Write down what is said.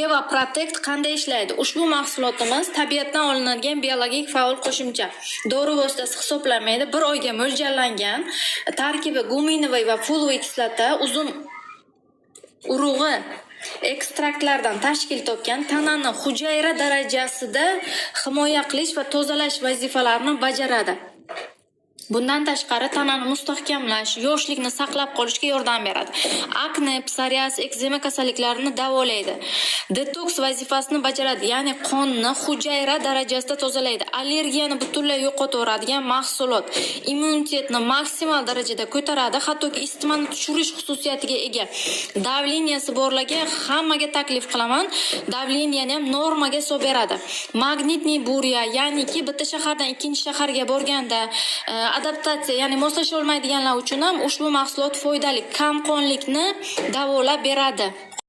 Eva Protect qanday ishlaydi? Ushbu mahsulotimiz tabiatdan olinadigan biologik faol qo'shimcha. Dori vositasi hisoblanmaydi. 1 oyga mo'ljallangan. Tarkibi guminovoy va fulviy kislota, uzum urug'i ekstraktlardan tashkil topgan, tanani hujayra darajasida himoya qilish va tozalash vazifalarini bajaradi. Bundan tashqari tanani mustahkamlash, yoshlikni saqlab qolishga yordam beradi. Akne, psoriaz, ekzema kasalliklarini davolaydi. Detoks vazifasini bajaradi, ya'ni qonni hujayra darajasida tozalaydi. Allergiyani butunlay yo'qotib mahsulot. Immunitetni maksimal darajada ko'taradi, hattoki isitmani tushirish xususiyatiga ega. Davleniyasi borlarga hammaga taklif qilaman. Davleniyani ham normaga solib beradi. Magnitniy burya, ya'niki bitta shahardan ikkinchi shaharga borganda adaptatsiya, ya'ni moslasha olmaydiganlar uchun ham ushbu mahsulot foydali, kamqonlikni davolab beradi.